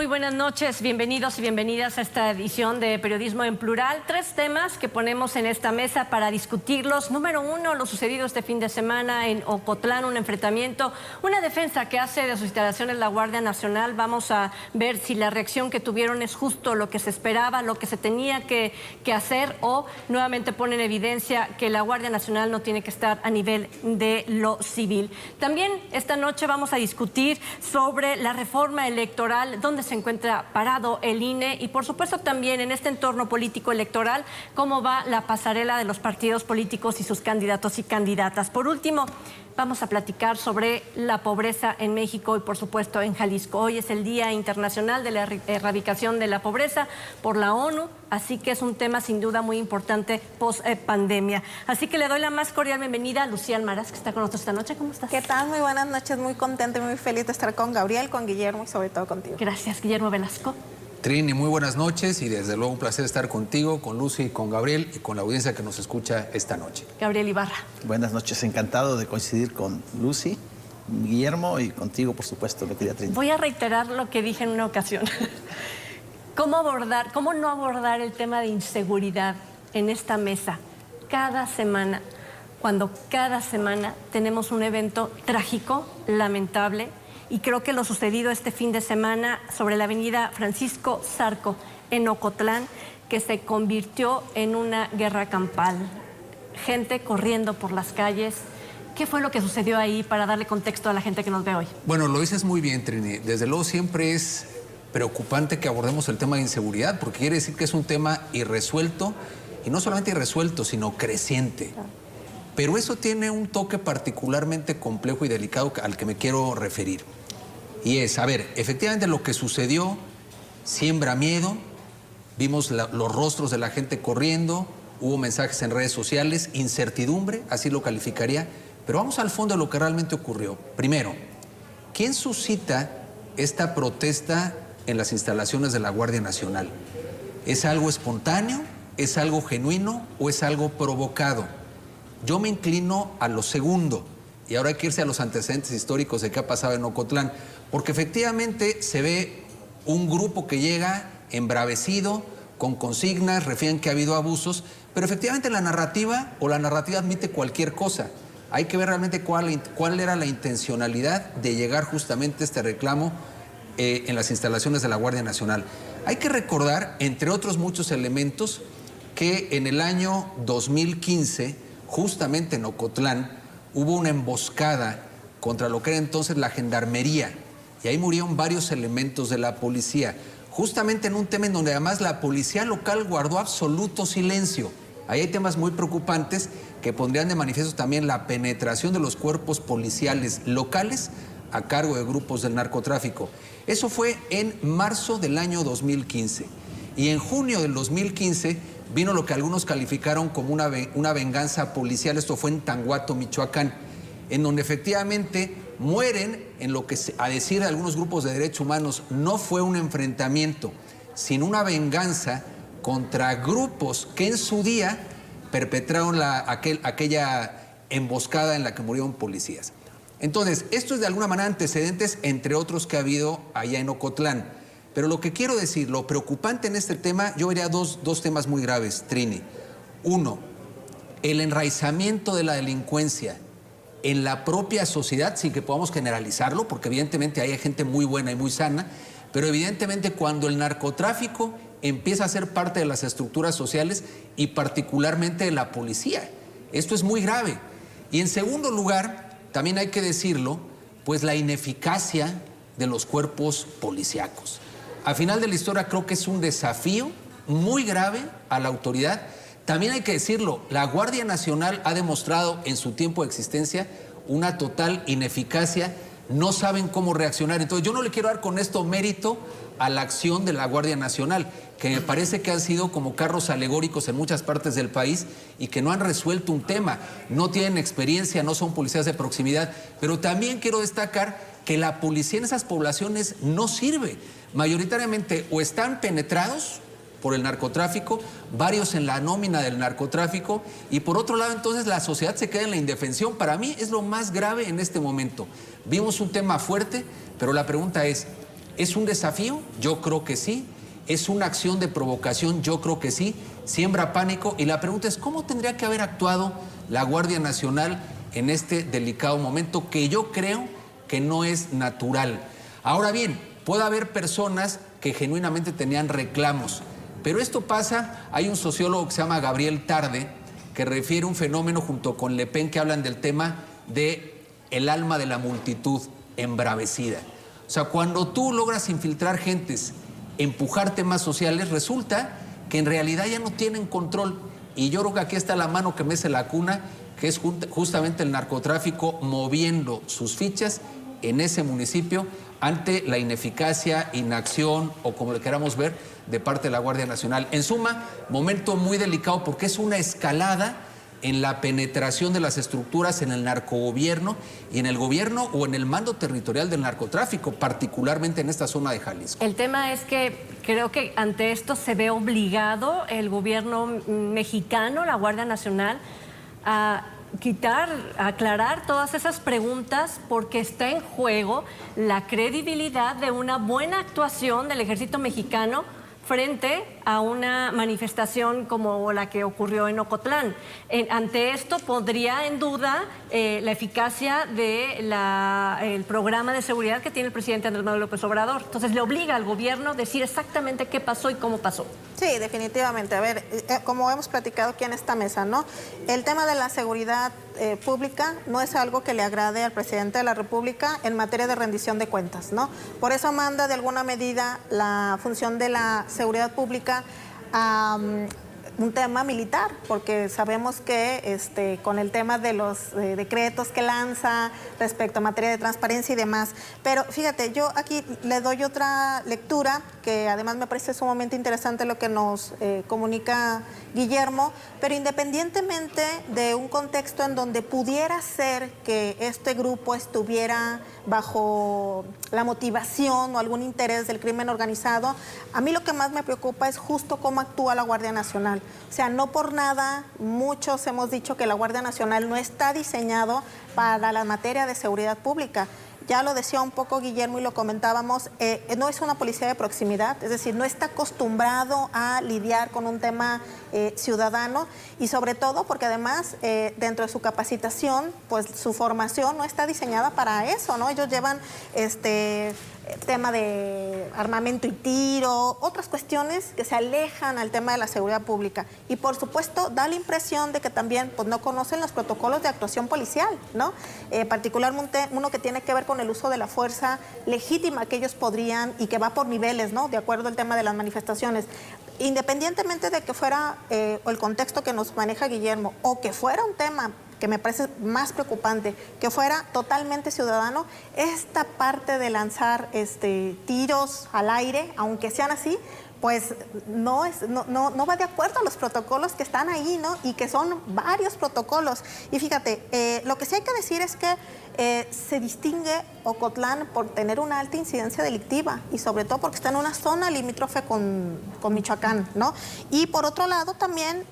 Muy buenas noches, bienvenidos y bienvenidas a esta edición de Periodismo en Plural. 3 temas que ponemos en esta mesa para discutirlos. Número 1, lo sucedido este fin de semana en Ocotlán, un enfrentamiento, una defensa que hace de sus instalaciones la Guardia Nacional. Vamos a ver si la reacción que tuvieron es justo lo que se esperaba, lo que se tenía que hacer, o nuevamente pone en evidencia que la Guardia Nacional no tiene que estar a nivel de lo civil. También esta noche vamos a discutir sobre la reforma electoral, dónde se encuentra parado el INE y por supuesto también en este entorno político electoral, cómo va la pasarela de los partidos políticos y sus candidatos y candidatas. Por último, vamos a platicar sobre la pobreza en México y por supuesto en Jalisco. Hoy es el Día Internacional de la Erradicación de la Pobreza por la ONU, así que es un tema sin duda muy importante post pandemia. Así que le doy la más cordial bienvenida a Lucía Almaraz, que está con nosotros esta noche. ¿Cómo estás? ¿Qué tal? Muy buenas noches, muy contenta y muy feliz de estar con Gabriel, con Guillermo y sobre todo contigo. Gracias, Guillermo Velasco. Trini, muy buenas noches y desde luego un placer estar contigo, con Lucy, con Gabriel y con la audiencia que nos escucha esta noche. Gabriel Ibarra. Buenas noches, encantado de coincidir con Lucy, Guillermo y contigo, por supuesto, mi querida Trini. Voy a reiterar lo que dije en una ocasión. ¿Cómo no abordar el tema de inseguridad en esta mesa cada semana, cuando cada semana tenemos un evento trágico, lamentable? Y creo que lo sucedido este fin de semana sobre la avenida Francisco Zarco en Ocotlán, que se convirtió en una guerra campal. Gente corriendo por las calles. ¿Qué fue lo que sucedió ahí para darle contexto a la gente que nos ve hoy? Bueno, lo dices muy bien, Trini. Desde luego siempre es preocupante que abordemos el tema de inseguridad, porque quiere decir que es un tema irresuelto, y no solamente irresuelto, sino creciente. Pero eso tiene un toque particularmente complejo y delicado al que me quiero referir. Y es, a ver, efectivamente lo que sucedió siembra miedo, vimos los rostros de la gente corriendo, hubo mensajes en redes sociales, incertidumbre, así lo calificaría, pero vamos al fondo de lo que realmente ocurrió. Primero, ¿quién suscita esta protesta en las instalaciones de la Guardia Nacional? ¿Es algo espontáneo? ¿Es algo genuino? ¿O es algo provocado? Yo me inclino a lo segundo, y ahora hay que irse a los antecedentes históricos de qué ha pasado en Ocotlán, porque efectivamente se ve un grupo que llega embravecido, con consignas, refieren que ha habido abusos, pero efectivamente la narrativa admite cualquier cosa. Hay que ver realmente cuál era la intencionalidad de llegar justamente a este reclamo en las instalaciones de la Guardia Nacional. Hay que recordar, entre otros muchos elementos, que en el año 2015, justamente en Ocotlán, hubo una emboscada contra lo que era entonces la gendarmería, y ahí murieron varios elementos de la policía, justamente en un tema en donde además la policía local guardó absoluto silencio. Ahí hay temas muy preocupantes que pondrían de manifiesto también la penetración de los cuerpos policiales locales a cargo de grupos del narcotráfico. Eso fue en marzo del año 2015. Y en junio del 2015 vino lo que algunos calificaron como una venganza policial. Esto fue en Tanguato, Michoacán, en donde efectivamente mueren, en lo que a decir de algunos grupos de derechos humanos no fue un enfrentamiento, sino una venganza contra grupos que en su día perpetraron aquella emboscada en la que murieron policías. Entonces, esto es de alguna manera antecedentes, entre otros que ha habido allá en Ocotlán. Pero lo que quiero decir, lo preocupante en este tema, yo vería dos temas muy graves, Trini. Uno, el enraizamiento de la delincuencia en la propia sociedad, sin que podamos generalizarlo, porque evidentemente hay gente muy buena y muy sana, pero evidentemente cuando el narcotráfico empieza a ser parte de las estructuras sociales y particularmente de la policía. Esto es muy grave. Y en segundo lugar, también hay que decirlo, pues la ineficacia de los cuerpos policíacos. Al final de la historia creo que es un desafío muy grave a la autoridad. También hay que decirlo, la Guardia Nacional ha demostrado en su tiempo de existencia una total ineficacia, no saben cómo reaccionar. Entonces yo no le quiero dar con esto mérito a la acción de la Guardia Nacional, que me parece que han sido como carros alegóricos en muchas partes del país y que no han resuelto un tema, no tienen experiencia, no son policías de proximidad, pero también quiero destacar que la policía en esas poblaciones no sirve. Mayoritariamente o están penetrados por el narcotráfico, varios en la nómina del narcotráfico, y por otro lado entonces la sociedad se queda en la indefensión. Para mí es lo más grave en este momento. Vimos un tema fuerte, pero la pregunta es, ¿Es un desafío? Yo creo que sí. ¿Es una acción de provocación? Yo creo que sí. Siembra pánico. Y la pregunta es, ¿cómo tendría que haber actuado la Guardia Nacional en este delicado momento que yo creo que no es natural? Ahora bien, puede haber personas que genuinamente tenían reclamos, pero esto pasa, hay un sociólogo que se llama Gabriel Tarde, que refiere un fenómeno junto con Le Pen que hablan del tema de el alma de la multitud embravecida. O sea, cuando tú logras infiltrar gentes, empujar temas sociales, resulta que en realidad ya no tienen control. Y yo creo que aquí está la mano que mece la cuna, que es justamente el narcotráfico moviendo sus fichas en ese municipio ante la ineficacia, inacción o como le queramos ver de parte de la Guardia Nacional. En suma, momento muy delicado porque es una escalada en la penetración de las estructuras en el narcogobierno y en el gobierno o en el mando territorial del narcotráfico, particularmente en esta zona de Jalisco. El tema es que creo que ante esto se ve obligado el gobierno mexicano, la Guardia Nacional, a aclarar todas esas preguntas porque está en juego la credibilidad de una buena actuación del ejército mexicano frente a una manifestación como la que ocurrió en Ocotlán. Ante esto pondría en duda la eficacia del programa de seguridad que tiene el presidente Andrés Manuel López Obrador. Entonces le obliga al gobierno a decir exactamente qué pasó y cómo pasó. Sí, definitivamente. A ver, como hemos platicado aquí en esta mesa, ¿no? El tema de la seguridad pública no es algo que le agrade al presidente de la República en materia de rendición de cuentas, ¿no? Por eso manda de alguna medida la función de la seguridad pública a un tema militar, porque sabemos que con el tema de los decretos que lanza respecto a materia de transparencia y demás. Pero fíjate, yo aquí le doy otra lectura, que además me parece sumamente interesante lo que nos comunica Guillermo, pero independientemente de un contexto en donde pudiera ser que este grupo estuviera bajo la motivación o algún interés del crimen organizado, a mí lo que más me preocupa es justo cómo actúa la Guardia Nacional. O sea, no por nada, muchos hemos dicho que la Guardia Nacional no está diseñado para la materia de seguridad pública. Ya lo decía un poco Guillermo y lo comentábamos, no es una policía de proximidad, es decir, no está acostumbrado a lidiar con un tema ciudadano y sobre todo porque además dentro de su capacitación, pues su formación no está diseñada para eso, ¿no? Ellos llevan tema de armamento y tiro, otras cuestiones que se alejan al tema de la seguridad pública. Y por supuesto da la impresión de que también pues, no conocen los protocolos de actuación policial, ¿no? Particularmente uno que tiene que ver con el uso de la fuerza legítima que ellos podrían y que va por niveles, ¿no? De acuerdo al tema de las manifestaciones. Independientemente de que fuera el contexto que nos maneja Guillermo o que fuera un tema que me parece más preocupante, que fuera totalmente ciudadano, esta parte de lanzar tiros al aire, aunque sean así, pues no va de acuerdo a los protocolos que están ahí, ¿no? Y que son varios protocolos. Y fíjate, lo que sí hay que decir es que se distingue Ocotlán por tener una alta incidencia delictiva y sobre todo porque está en una zona limítrofe con Michoacán, ¿no? Y por otro lado también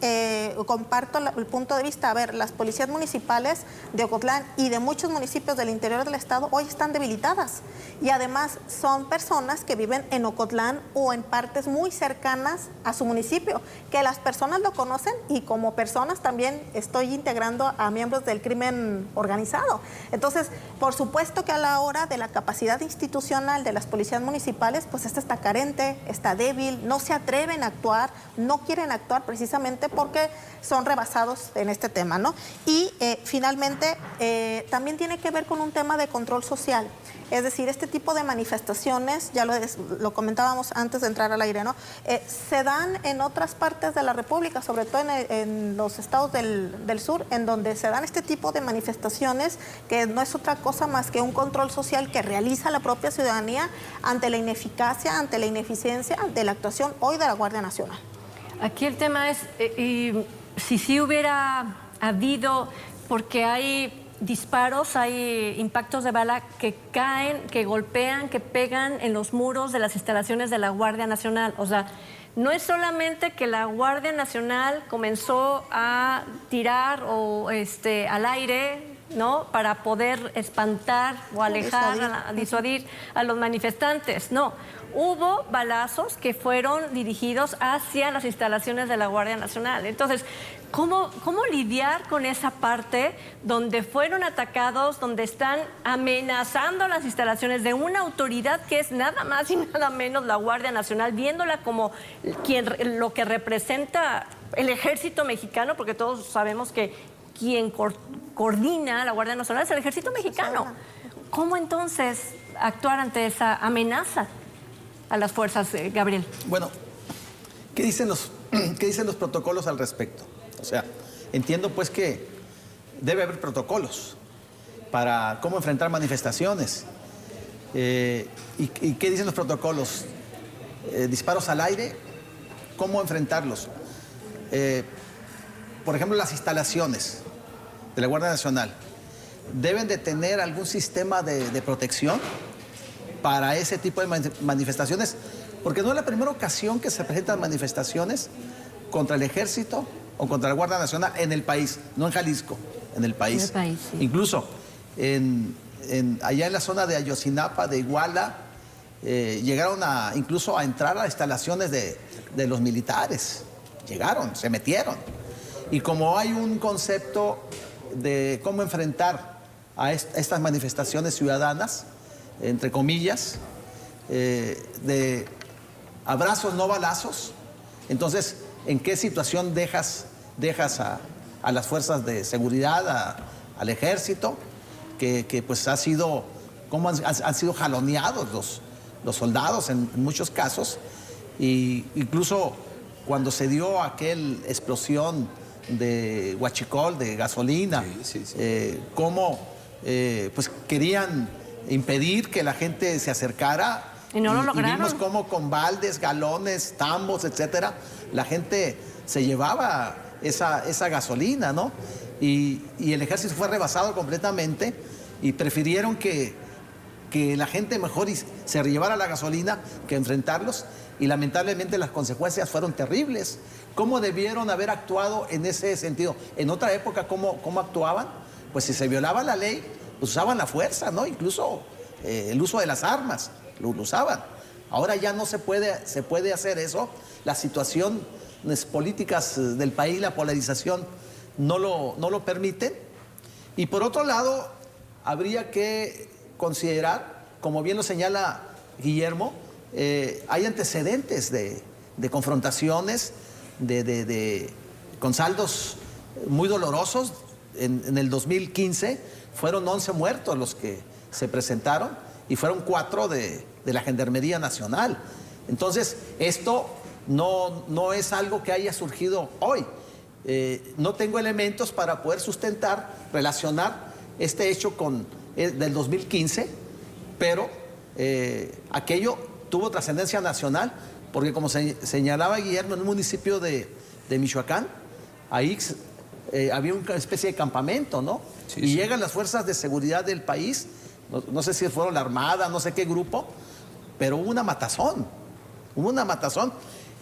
comparto el punto de vista, a ver, las policías municipales de Ocotlán y de muchos municipios del interior del estado hoy están debilitadas y además son personas que viven en Ocotlán o en partes muy cercanas a su municipio, que las personas lo conocen y como personas también estoy integrando a miembros del crimen organizado. Entonces, por supuesto que a la hora de la capacidad institucional de las policías municipales, pues esta está carente, está débil, no se atreven a actuar, no quieren actuar precisamente porque son rebasados en este tema, ¿no? Y finalmente, también tiene que ver con un tema de control social. Es decir, este tipo de manifestaciones, ya lo comentábamos antes de entrar al aire, ¿no? Se dan en otras partes de la República, sobre todo en los estados del sur, en donde se dan este tipo de manifestaciones que no es otra cosa más que un control social que realiza la propia ciudadanía ante la ineficacia, ante la ineficiencia de la actuación hoy de la Guardia Nacional. Aquí el tema es, si sí hubiera habido, porque hay disparos, hay impactos de bala que caen, que golpean, que pegan en los muros de las instalaciones de la Guardia Nacional. O sea, no es solamente que la Guardia Nacional comenzó a tirar al aire ¿no? Para poder espantar o alejar, disuadir a los manifestantes. No, hubo balazos que fueron dirigidos hacia las instalaciones de la Guardia Nacional. Entonces, ¿cómo lidiar con esa parte donde fueron atacados, donde están amenazando las instalaciones de una autoridad que es nada más y nada menos la Guardia Nacional, viéndola como lo que representa el ejército mexicano, porque todos sabemos que quien coordina la Guardia Nacional es el ejército mexicano? ¿Cómo entonces actuar ante esa amenaza a las fuerzas, Gabriel? Bueno, ¿qué dicen los protocolos al respecto? O sea, entiendo pues que debe haber protocolos para cómo enfrentar manifestaciones. ¿Y qué dicen los protocolos? Disparos al aire, ¿cómo enfrentarlos? Por ejemplo, las instalaciones de la Guardia Nacional deben de tener algún sistema de protección para ese tipo de manifestaciones, porque no es la primera ocasión que se presentan manifestaciones contra el ejército o contra la Guardia Nacional en el país, no en Jalisco, en el país. En el país, sí. Incluso allá en la zona de Ayotzinapa, de Iguala, llegaron incluso a entrar a las instalaciones de los militares. Llegaron, se metieron. Y como hay un concepto de cómo enfrentar a estas manifestaciones ciudadanas, entre comillas, de abrazos, no balazos, entonces, ¿en qué situación dejas a las fuerzas de seguridad, al ejército, que pues cómo han sido jaloneados los soldados en muchos casos? Y incluso cuando se dio aquella explosión de huachicol, de gasolina, cómo pues querían impedir que la gente se acercara. Y no lo lograron. Y vimos cómo con baldes, galones, tambos, etcétera, la gente se llevaba esa gasolina, ¿no? Y el ejército fue rebasado completamente y prefirieron que la gente mejor se llevara la gasolina que enfrentarlos, y lamentablemente las consecuencias fueron terribles. ¿Cómo debieron haber actuado en ese sentido? En otra época, ¿cómo actuaban? Pues si se violaba la ley, pues usaban la fuerza, ¿no? Incluso el uso de las armas, lo usaban. Ahora ya no se puede hacer eso. Las situaciones políticas del país, la polarización, no lo permiten. Y por otro lado, habría que considerar, como bien lo señala Guillermo, hay antecedentes de confrontaciones, con saldos muy dolorosos. En el 2015 fueron 11 muertos los que se presentaron y fueron 4 de la Gendarmería Nacional. Entonces, esto no es algo que haya surgido hoy. No tengo elementos para poder relacionar este hecho con del 2015, pero aquello tuvo trascendencia nacional, porque como señalaba Guillermo, en un municipio de Michoacán, ahí había una especie de campamento, ¿no? Sí, y llegan las fuerzas de seguridad del país, no sé si fueron la Armada, no sé qué grupo, pero hubo una matazón,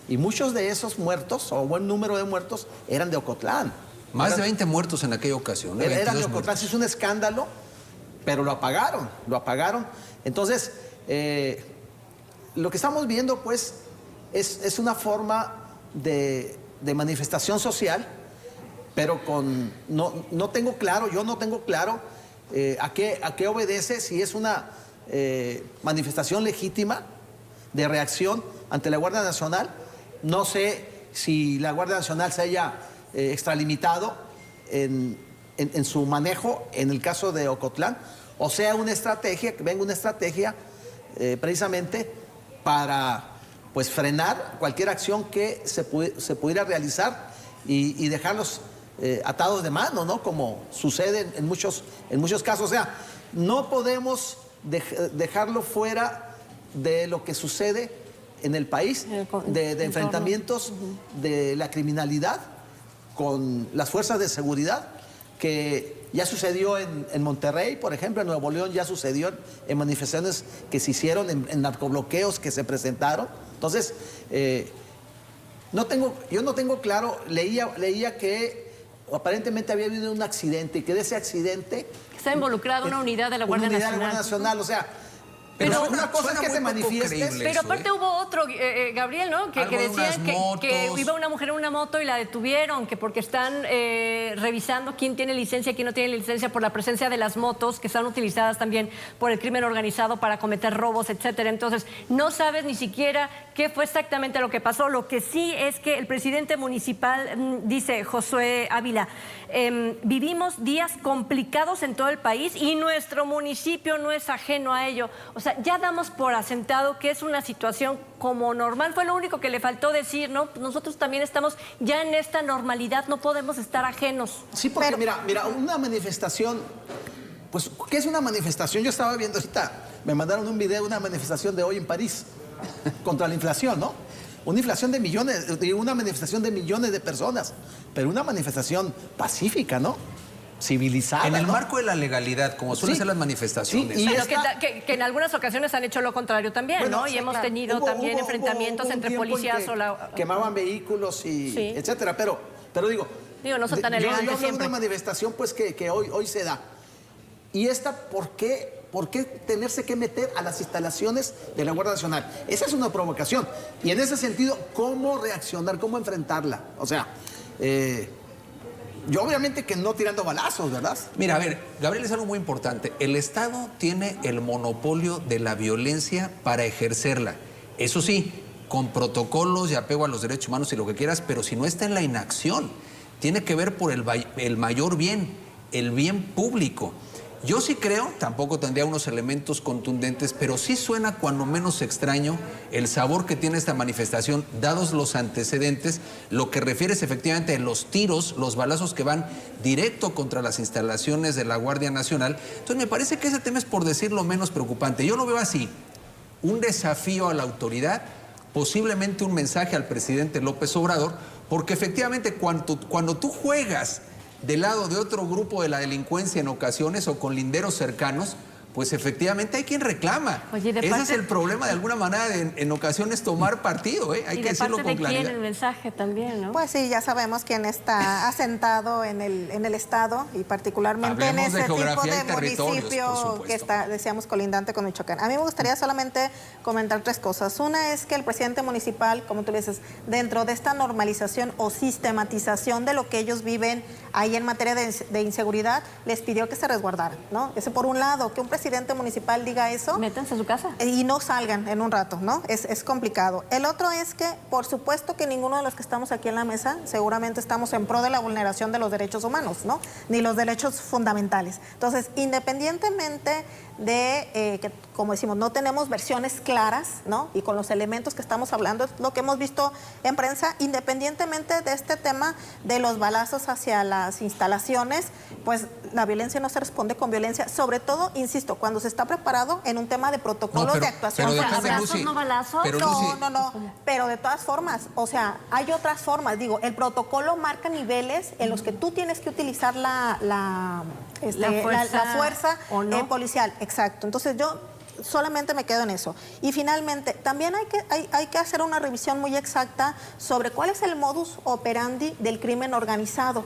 y muchos de esos muertos, o buen número de muertos, eran de Ocotlán. Más de 20 muertos en aquella ocasión. Eran de Ocotlán, sí, es un escándalo, pero lo apagaron. Entonces, lo que estamos viendo, pues, es una forma de manifestación social, pero no tengo claro a qué obedece, si es una manifestación legítima de reacción ante la Guardia Nacional. No sé si la Guardia Nacional se haya extralimitado en su manejo en el caso de Ocotlán, o sea, que venga una estrategia precisamente para pues frenar cualquier acción que se pudiera realizar y dejarlos atados de mano, ¿no? Como sucede en muchos casos. O sea, no podemos dejarlo fuera de lo que sucede en el país, de enfrentamientos de la criminalidad con las fuerzas de seguridad, que ya sucedió en Monterrey, por ejemplo, en Nuevo León ya sucedió en manifestaciones que se hicieron, en narcobloqueos que se presentaron. Entonces, yo no tengo claro, leía que aparentemente había habido un accidente y que de ese accidente... Está involucrada una unidad de la Guardia Una unidad de la Nacional. Guardia Nacional, o sea... Pero una cosa es que te manifiestes... Pero aparte hubo otro, Gabriel, ¿no? Que decían que iba una mujer en una moto y la detuvieron, que porque están revisando quién tiene licencia y quién no tiene licencia por la presencia de las motos, que están utilizadas también por el crimen organizado para cometer robos, etcétera. Entonces, no sabes ni siquiera qué fue exactamente lo que pasó. Lo que sí es que el presidente municipal, dice Josué Ávila, vivimos días complicados en todo el país y nuestro municipio no es ajeno a ello. O sea, ya damos por asentado que es una situación como normal. Fue lo único que le faltó decir, ¿no? Nosotros también estamos ya en esta normalidad, no podemos estar ajenos. Sí, porque mira, una manifestación, pues, ¿qué es una manifestación? Yo estaba viendo ahorita, me mandaron un video de una manifestación de hoy en París contra la inflación, ¿no? Una inflación de millones, una manifestación de millones de personas, pero una manifestación pacífica, ¿no? Civilizada, en el ¿no? marco de la legalidad, como suelen ser las manifestaciones. Sí, y pero que en algunas ocasiones han hecho lo contrario también, bueno, ¿no? Y sí, hemos claro. tenido también enfrentamientos hubo un entre tiempo en policías que o la... quemaban vehículos y Sí. etcétera, pero digo... no son tan yo elegantes hablo de siempre. una manifestación pues que hoy se da. Y esta, ¿por qué tenerse que meter a las instalaciones de la Guardia Nacional? Esa es una provocación. Y en ese sentido, ¿cómo reaccionar? ¿Cómo enfrentarla? O sea, yo obviamente que no tirando balazos, ¿verdad? Mira, a ver, Gabriel, es algo muy importante. El Estado tiene el monopolio de la violencia para ejercerla. Eso sí, con protocolos y apego a los derechos humanos y lo que quieras, pero si no está en la inacción, tiene que ver por el mayor bien, el bien público. Yo sí creo, tampoco tendría unos elementos contundentes, pero sí suena cuando menos extraño el sabor que tiene esta manifestación, dados los antecedentes, lo que refiere es efectivamente a los tiros, los balazos que van directo contra las instalaciones de la Guardia Nacional. Entonces me parece que ese tema es, por decirlo menos, preocupante. Yo lo veo así, un desafío a la autoridad, posiblemente un mensaje al presidente López Obrador, porque efectivamente cuando tú juegas del lado de otro grupo de la delincuencia en ocasiones o con linderos cercanos, pues efectivamente hay quien reclama. Oye, ese es el problema de alguna manera en ocasiones tomar partido, ¿eh? Hay que decirlo con claridad. ¿Y de parte de quién el mensaje también, no? Pues sí, ya sabemos quién está asentado en el Estado y particularmente Hablemos en de ese tipo geografía de y territorios, por municipio supuesto. que está, decíamos, colindante con Michoacán. A mí me gustaría solamente comentar tres cosas. Una es que el presidente municipal, como tú le dices, dentro de esta normalización o sistematización de lo que ellos viven ahí en materia de inseguridad, les pidió que se resguardaran, ¿no? Ese por un lado, que un presidente municipal diga eso. Métanse a su casa. Y no salgan en un rato, ¿no? Es complicado. El otro es que, por supuesto que ninguno de los que estamos aquí en la mesa seguramente estamos en pro de la vulneración de los derechos humanos, ¿no? Ni los derechos fundamentales. Entonces, independientemente de que, como decimos, no tenemos versiones claras, ¿no? Y con los elementos que estamos hablando, es lo que hemos visto en prensa, independientemente de este tema de los balazos hacia las instalaciones, pues la violencia no se responde con violencia, sobre todo, insisto, cuando se está preparado en un tema de protocolos de actuación. Pero depende, ¿Abrazos, Lucy, no balazos? pero, No, Lucy, no, pero de todas formas, o sea, hay otras formas. Digo, el protocolo marca niveles en los que tú tienes que utilizar la fuerza ¿o no? policial. Exacto. Entonces yo solamente me quedo en eso. Y finalmente, también hay que hacer una revisión muy exacta sobre cuál es el modus operandi del crimen organizado,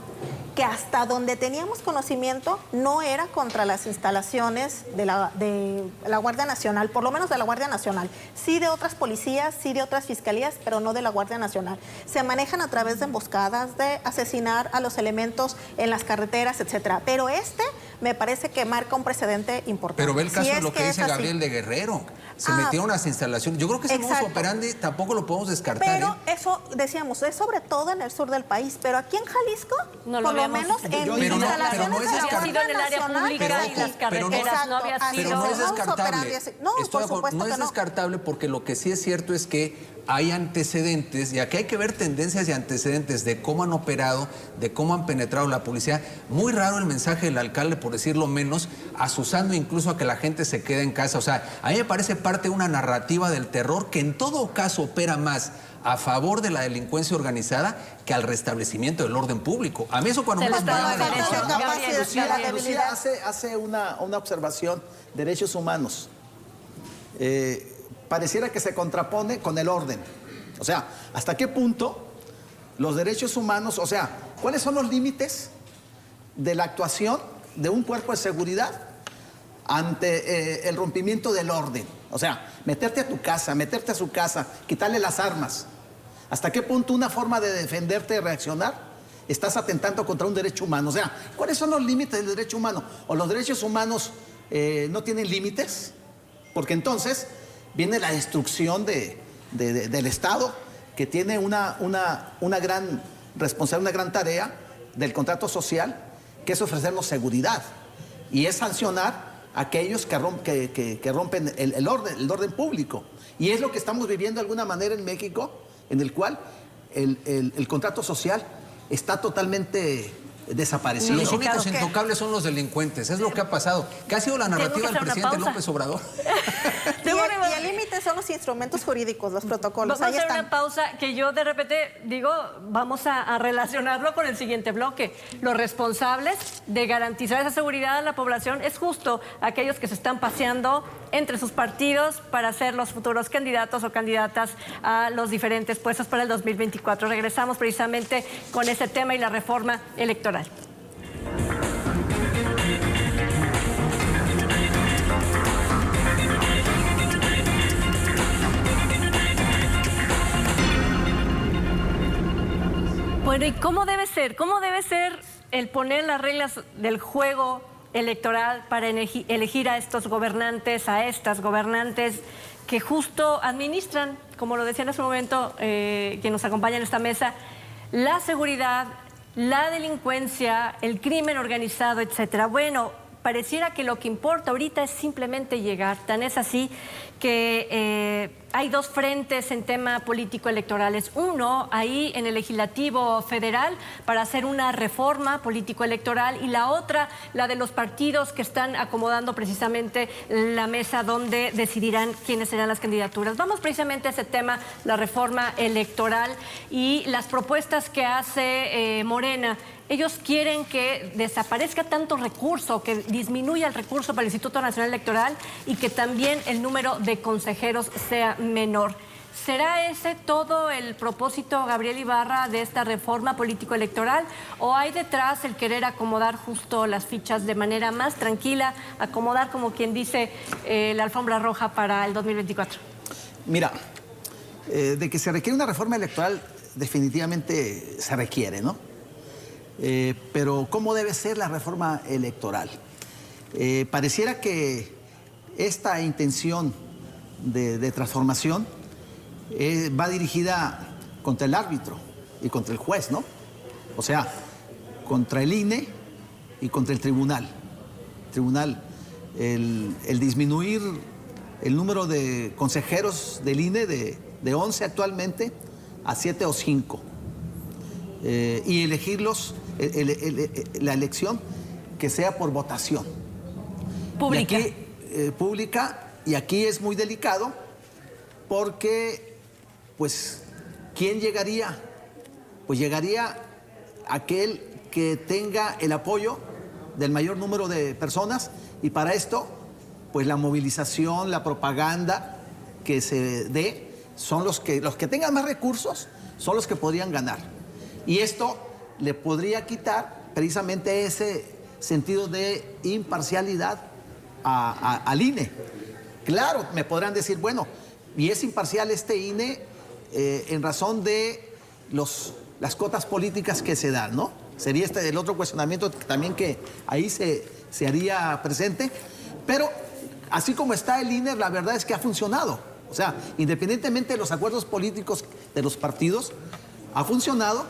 que hasta donde teníamos conocimiento no era contra las instalaciones de la Guardia Nacional, por lo menos de la Guardia Nacional. Sí de otras policías, sí de otras fiscalías, pero no de la Guardia Nacional. Se manejan a través de emboscadas, de asesinar a los elementos en las carreteras, etcétera. Pero me parece que marca un precedente importante. pero ve el caso Si de es lo que dice es así. Gabriel de Guerrero. Se metieron a las instalaciones. Yo creo que ese modus Exacto. operandi tampoco lo podemos descartar. Pero eso, decíamos, es sobre todo en el sur del país, pero aquí en Jalisco, No lo por lo habíamos- menos en Pero no- instalaciones pero no es de la descartable. Guardia Sido en el área Nacional, pública pero y aquí. las carreteras, Exacto, no había así sido- Pero no es modus operandi descartable. así. No, Estoy por de acuerdo, supuesto no que es no. descartable porque lo que sí es cierto es que hay antecedentes, y aquí hay que ver tendencias y antecedentes de cómo han operado, de cómo han penetrado la policía. Muy raro el mensaje del alcalde, por decirlo menos, asusando incluso a que la gente se quede en casa. O sea, a mí me parece parte de una narrativa del terror que en todo caso opera más a favor de la delincuencia organizada que al restablecimiento del orden público. A mí eso cuando Se menos lo me estaba llama la diciendo, atención. Gabriel, Lucía, Gabriel. debilidad. Lucía hace una observación, derechos humanos. Pareciera que se contrapone con el orden. O sea, ¿hasta qué punto los derechos humanos, o sea, ¿Cuáles son los límites de la actuación de un cuerpo de seguridad ante el rompimiento del orden? O sea, meterte a tu casa, meterte a su casa, quitarle las armas. ¿Hasta qué punto una forma de defenderte, de reaccionar, estás atentando contra un derecho humano? O sea, ¿cuáles son los límites del derecho humano? ¿O los derechos humanos no tienen límites? Porque entonces viene la destrucción del Estado, que tiene una gran responsabilidad, una gran tarea del contrato social, que es ofrecernos seguridad y es sancionar a aquellos que rompen el orden público. Y es lo que estamos viviendo de alguna manera en México, en el cual el contrato social está totalmente desaparecido. Los únicos intocables son los delincuentes, es lo que ha pasado. ¿Qué ha sido la narrativa del presidente López Obrador? Y el límite son los instrumentos jurídicos, los protocolos. Vamos Ahí a hacer están. una pausa que yo de repente digo, vamos a relacionarlo con el siguiente bloque. Los responsables de garantizar esa seguridad a la población es justo aquellos que se están paseando entre sus partidos para ser los futuros candidatos o candidatas a los diferentes puestos para el 2024. Regresamos precisamente con ese tema y la reforma electoral. Bueno, ¿y cómo debe ser? ¿Cómo debe ser el poner las reglas del juego electoral para elegir a estos gobernantes, a estas gobernantes que justo administran, como lo decía en ese momento quien nos acompaña en esta mesa, la seguridad, la delincuencia, el crimen organizado, etcétera? Bueno, pareciera que lo que importa ahorita es simplemente llegar. Tan es así que hay dos frentes en tema político electorales. Uno, ahí en el Legislativo Federal, para hacer una reforma político-electoral, y la otra, la de los partidos que están acomodando precisamente la mesa donde decidirán quiénes serán las candidaturas. Vamos precisamente a ese tema, la reforma electoral y las propuestas que hace Morena. Ellos quieren que desaparezca tanto recurso, que disminuya el recurso para el Instituto Nacional Electoral y que también el número de consejeros sea menor. ¿Será ese todo el propósito, Gabriel Ibarra, de esta reforma político-electoral? ¿O hay detrás el querer acomodar justo las fichas de manera más tranquila, acomodar, como quien dice, la alfombra roja para el 2024? Mira, de que se requiere una reforma electoral, definitivamente se requiere, ¿no? Pero ¿cómo debe ser la reforma electoral? Pareciera que esta intención de transformación va dirigida contra el árbitro y contra el juez, ¿no? O sea, contra el INE y contra el tribunal. El disminuir el número de consejeros del INE de 11 actualmente a 7 o 5. Y elegirlos, la elección que sea por votación. Pública. Y aquí, pública, y aquí es muy delicado porque, pues, ¿quién llegaría? Pues llegaría aquel que tenga el apoyo del mayor número de personas, y para esto, pues la movilización, la propaganda que se dé, son los que tengan más recursos, son los que podrían ganar. Y esto le podría quitar precisamente ese sentido de imparcialidad al INE. Claro, me podrán decir, bueno, y es imparcial este INE en razón de las cuotas políticas que se dan, ¿no? Sería el otro cuestionamiento también que ahí se haría presente. Pero así como está el INE, la verdad es que ha funcionado. O sea, independientemente de los acuerdos políticos de los partidos, ha funcionado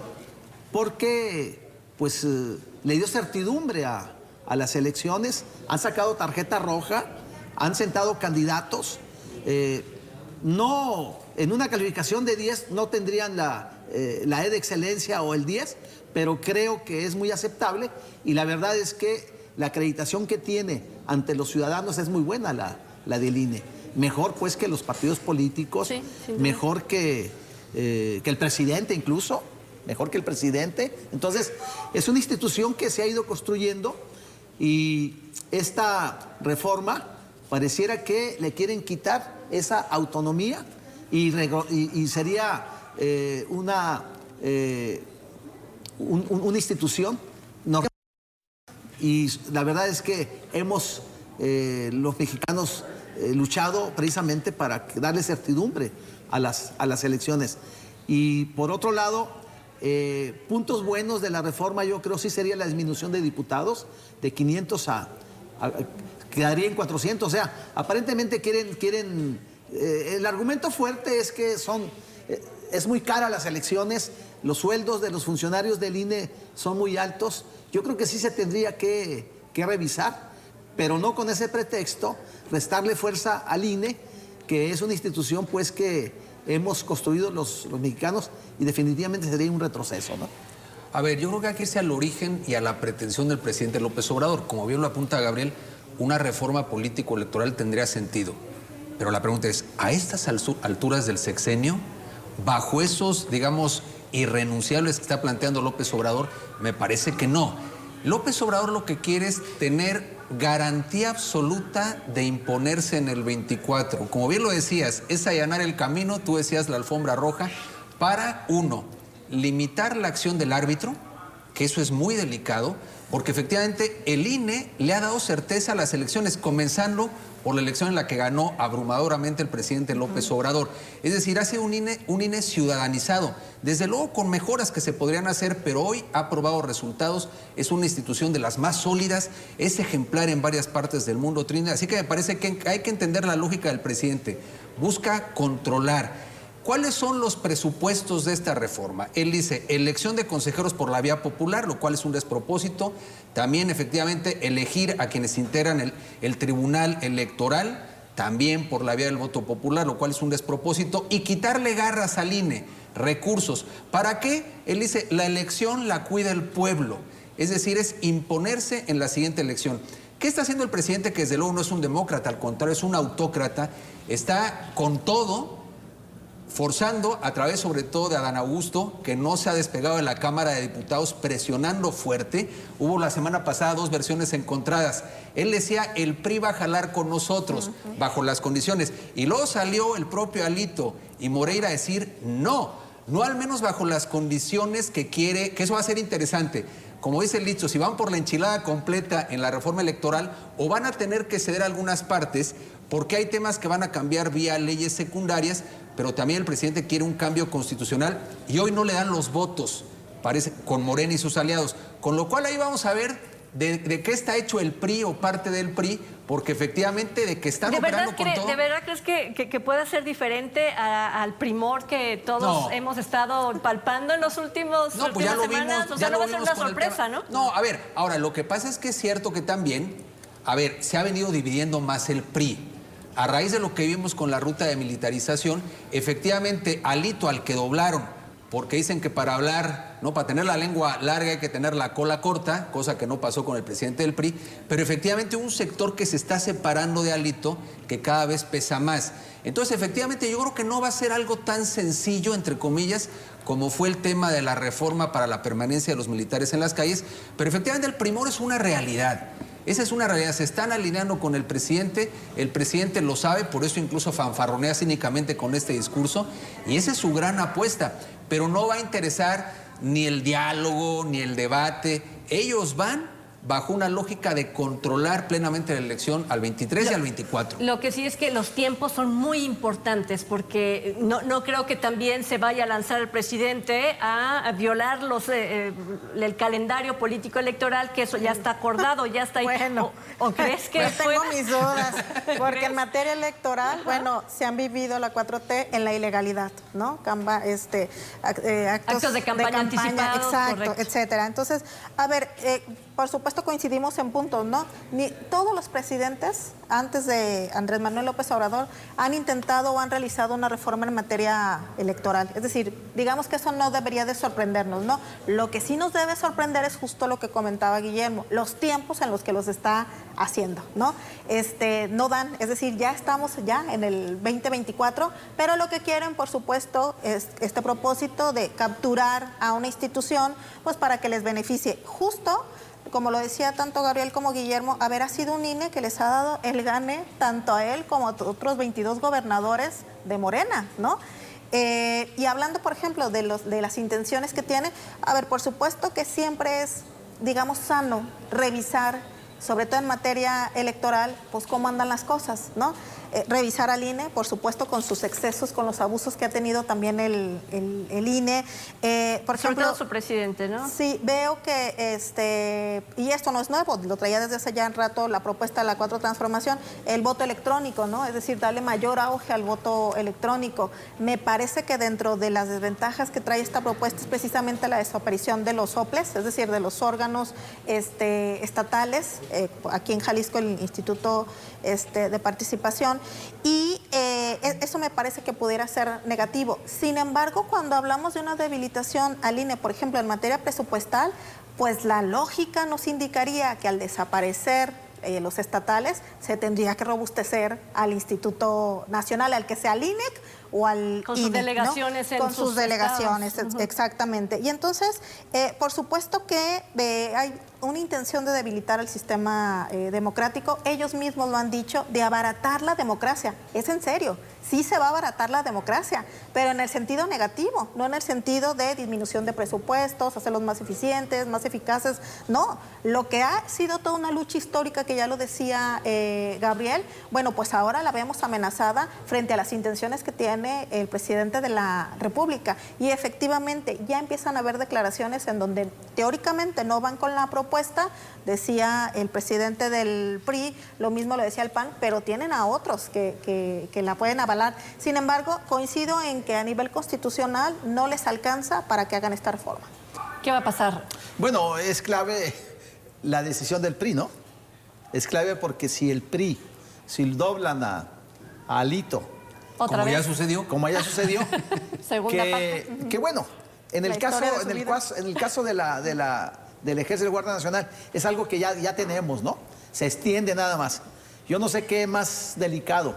porque pues le dio certidumbre a las elecciones, han sacado tarjeta roja, han sentado candidatos. No, en una calificación de 10 no tendrían la E de excelencia o el 10, pero creo que es muy aceptable, y la verdad es que la acreditación que tiene ante los ciudadanos es muy buena la del INE. Mejor pues que los partidos políticos, sí, mejor que el presidente incluso, mejor que el presidente. Entonces, es una institución que se ha ido construyendo, y esta reforma pareciera que le quieren quitar esa autonomía y sería una institución. Y la verdad es que hemos, los mexicanos, luchado precisamente para darle certidumbre a las elecciones. Y por otro lado, puntos buenos de la reforma yo creo sí sería la disminución de diputados de 500 quedaría en 400. O sea, aparentemente quieren el argumento fuerte es que es muy cara las elecciones, los sueldos de los funcionarios del INE son muy altos. Yo creo que sí se tendría que revisar, pero no con ese pretexto, restarle fuerza al INE, que es una institución pues que hemos construido los mexicanos, y definitivamente sería un retroceso, ¿no? A ver, yo creo que hay que irse al origen y a la pretensión del presidente López Obrador. Como bien lo apunta Gabriel, una reforma político-electoral tendría sentido. Pero la pregunta es, ¿a estas alturas del sexenio, bajo esos, digamos, irrenunciables que está planteando López Obrador? Me parece que no. López Obrador lo que quiere es tener garantía absoluta de imponerse en el 24. Como bien lo decías, es allanar el camino, tú decías la alfombra roja, para, uno, limitar la acción del árbitro, que eso es muy delicado, porque efectivamente el INE le ha dado certeza a las elecciones, comenzando por la elección en la que ganó abrumadoramente el presidente López Obrador. Es decir, ha sido un INE ciudadanizado, desde luego con mejoras que se podrían hacer, pero hoy ha probado resultados, es una institución de las más sólidas, es ejemplar en varias partes del mundo, Trina, así que me parece que hay que entender la lógica del presidente. Busca controlar. ¿Cuáles son los presupuestos de esta reforma? Él dice, elección de consejeros por la vía popular, lo cual es un despropósito. También, efectivamente, elegir a quienes integran el tribunal electoral, también por la vía del voto popular, lo cual es un despropósito. Y quitarle garras al INE, recursos. ¿Para qué? Él dice, la elección la cuida el pueblo. Es decir, es imponerse en la siguiente elección. ¿Qué está haciendo el presidente? Que desde luego no es un demócrata, al contrario, es un autócrata. Está con todo forzando a través sobre todo de Adán Augusto, que no se ha despegado de la Cámara de Diputados, presionando fuerte. Hubo la semana pasada 2 versiones encontradas. Él decía, el PRI va a jalar con nosotros, bajo las condiciones. Y luego salió el propio Alito y Moreira a decir, no al menos bajo las condiciones que quiere, que eso va a ser interesante. Como dice el dicho, si van por la enchilada completa en la reforma electoral, o van a tener que ceder algunas partes, porque hay temas que van a cambiar vía leyes secundarias, pero también el presidente quiere un cambio constitucional y hoy no le dan los votos, parece, con Morena y sus aliados. Con lo cual ahí vamos a ver de qué está hecho el PRI o parte del PRI, porque efectivamente de que están operando con todo. ¿De verdad crees que pueda ser diferente al primor que todos hemos estado palpando en los últimos pues ya lo semanas? Vimos, o sea, no va a ser una con sorpresa, ¿no? No, a ver, ahora, lo que pasa es que es cierto que también, a ver, se ha venido dividiendo más el PRI. A raíz de lo que vimos con la ruta de militarización, efectivamente, Alito, al que doblaron, porque dicen que para hablar, no, para tener la lengua larga hay que tener la cola corta, cosa que no pasó con el presidente del PRI, pero efectivamente un sector que se está separando de Alito, que cada vez pesa más. Entonces, efectivamente, yo creo que no va a ser algo tan sencillo, entre comillas, como fue el tema de la reforma para la permanencia de los militares en las calles, pero efectivamente el primor es una realidad. Esa es una realidad, se están alineando con el presidente lo sabe, por eso incluso fanfarronea cínicamente con este discurso, y esa es su gran apuesta, pero no va a interesar ni el diálogo, ni el debate. Ellos van bajo una lógica de controlar plenamente la elección al 23 y al 24. Lo que sí es que los tiempos son muy importantes, porque no creo que también se vaya a lanzar el presidente a violar el calendario político electoral, que eso ya está acordado, ya está ahí. Bueno, ¿O crees que tengo mis dudas, porque en materia electoral, bueno, se han vivido la 4T en la ilegalidad, ¿no? Actos de campaña anticipados, exacto, correcto, etcétera. Entonces, a ver, por supuesto coincidimos en puntos, ¿no? Todos los presidentes, antes de Andrés Manuel López Obrador, han intentado o han realizado una reforma en materia electoral. Es decir, digamos que eso no debería de sorprendernos, ¿no? Lo que sí nos debe sorprender es justo lo que comentaba Guillermo, los tiempos en los que los está haciendo, ¿no? No dan, es decir, ya estamos en el 2024, pero lo que quieren, por supuesto, es este propósito de capturar a una institución, pues para que les beneficie. Justo, como lo decía tanto Gabriel como Guillermo, ha sido un INE que les ha dado el gane tanto a él como a otros 22 gobernadores de Morena, ¿no? Y hablando, por ejemplo, de las intenciones que tiene, a ver, por supuesto que siempre es, digamos, sano revisar, sobre todo en materia electoral, pues cómo andan las cosas, ¿no? Revisar al INE, por supuesto, con sus excesos, con los abusos que ha tenido también el INE. Por ejemplo, sobre todo su presidente, ¿no? Sí, veo que, y esto no es nuevo, lo traía desde hace ya un rato la propuesta de la 4 Transformación, el voto electrónico, ¿no? Es decir, darle mayor auge al voto electrónico. Me parece que dentro de las desventajas que trae esta propuesta es precisamente la desaparición de los soples, es decir, de los órganos estatales, aquí en Jalisco el Instituto de Participación, y eso me parece que pudiera ser negativo. Sin embargo, cuando hablamos de una debilitación al INE, por ejemplo, en materia presupuestal, pues la lógica nos indicaría que al desaparecer los estatales, se tendría que robustecer al Instituto Nacional, al que sea al INEC o al con sus INE, delegaciones, ¿no? en Con sus delegaciones, exactamente. Y entonces, por supuesto que hay una intención de debilitar el sistema democrático. Ellos mismos lo han dicho, de abaratar la democracia. Es en serio, sí se va a abaratar la democracia, pero en el sentido negativo, no en el sentido de disminución de presupuestos, hacerlos más eficientes, más eficaces. No, lo que ha sido toda una lucha histórica, que ya lo decía Gabriel, bueno, pues ahora la vemos amenazada frente a las intenciones que tiene el presidente de la República. Y efectivamente ya empiezan a haber declaraciones en donde teóricamente no van con la propuesta, decía el presidente del PRI, lo mismo lo decía el PAN, pero tienen a otros que la pueden avalar. Sin embargo, coincido en que a nivel constitucional no les alcanza para que hagan esta reforma. ¿Qué va a pasar? Bueno, es clave la decisión del PRI, ¿no? Es clave porque si el PRI, si doblan a Alito, ¿Otra como vez? ya sucedió. como ya sucedió, Segunda parte. que bueno, en el caso del Ejército de Guardia Nacional, es algo que ya tenemos, ¿no? Se extiende nada más. Yo no sé qué es más delicado,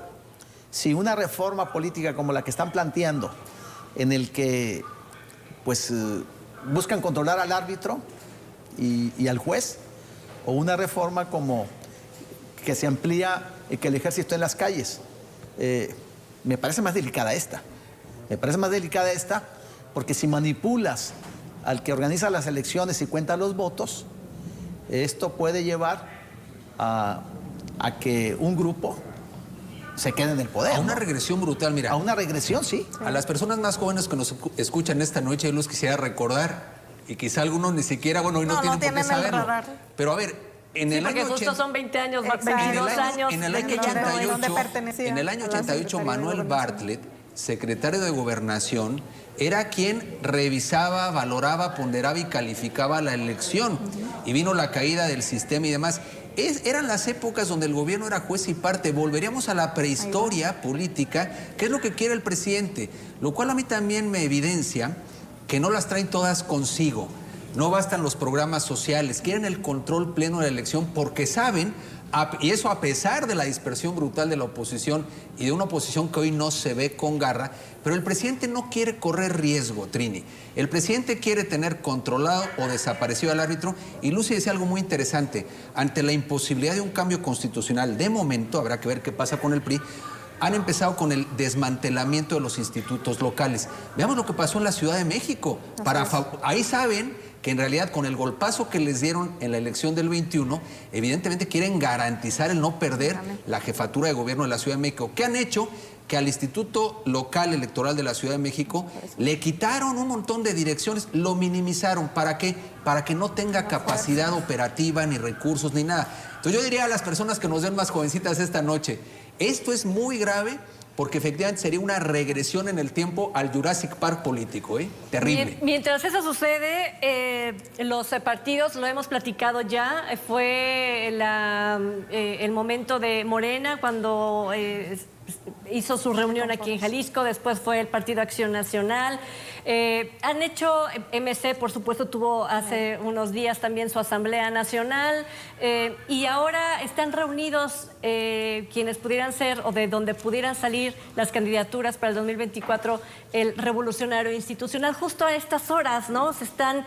si una reforma política como la que están planteando, en el que pues buscan controlar al árbitro y al juez, o una reforma como que se amplía que el ejército esté en las calles. Me parece más delicada esta. Me parece más delicada esta porque si manipulas al que organiza las elecciones y cuenta los votos, esto puede llevar a que un grupo se quede en el poder. A una ¿no? regresión brutal, mira. A una regresión, sí. A las personas más jóvenes que nos escuchan esta noche, yo los quisiera recordar, y quizá algunos ni siquiera, bueno, hoy no tienen por qué tienen el saberlo. radar. Pero a ver, en Sí, el porque año justo 80, son 20 años, Exacto. 22 años. en el de año que ya no es. 88, pertenecía en el año a la 88 Secretaría de Manuel Gobernación. Bartlett, secretario de Gobernación, era quien revisaba, valoraba, ponderaba y calificaba la elección. Y vino la caída del sistema y demás. Eran las épocas donde el gobierno era juez y parte. Volveríamos a la prehistoria política, que es lo que quiere el presidente. Lo cual a mí también me evidencia que no las traen todas consigo. No bastan los programas sociales. Quieren el control pleno de la elección porque saben, y eso a pesar de la dispersión brutal de la oposición y de una oposición que hoy no se ve con garra, pero el presidente no quiere correr riesgo, Trini. El presidente quiere tener controlado o desaparecido al árbitro, y Lucy decía algo muy interesante. Ante la imposibilidad de un cambio constitucional, de momento, habrá que ver qué pasa con el PRI, han empezado con el desmantelamiento de los institutos locales. Veamos lo que pasó en la Ciudad de México. Ahí saben que en realidad con el golpazo que les dieron en la elección del 21, evidentemente quieren garantizar el no perder la jefatura de gobierno de la Ciudad de México. ¿Qué han hecho? Que al Instituto Local Electoral de la Ciudad de México le quitaron un montón de direcciones, lo minimizaron. ¿Para qué? Para que no tenga capacidad operativa, ni recursos, ni nada. Entonces yo diría a las personas que nos ven más jovencitas esta noche, esto es muy grave, porque efectivamente sería una regresión en el tiempo al Jurassic Park político, ¿eh? Terrible. Mientras eso sucede, los partidos, lo hemos platicado ya, fue el momento de Morena cuando hizo su reunión aquí en Jalisco, después fue el Partido Acción Nacional. Han hecho, MC por supuesto tuvo hace unos días también su Asamblea Nacional, y ahora están reunidos quienes pudieran ser o de donde pudieran salir las candidaturas para el 2024, el Revolucionario Institucional. Justo a estas horas, ¿no? Se están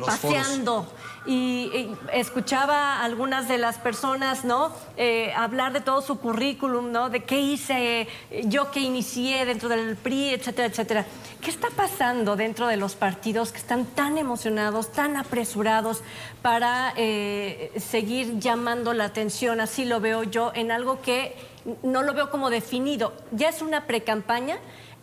paseando. Y escuchaba a algunas de las personas, ¿no? Hablar de todo su currículum, ¿no? De qué hice yo que inicié dentro del PRI, etcétera, etcétera. ¿Qué está pasando dentro de los partidos que están tan emocionados, tan apresurados para seguir llamando la atención? Así lo veo yo, en algo que no lo veo como definido. Ya es una precampaña.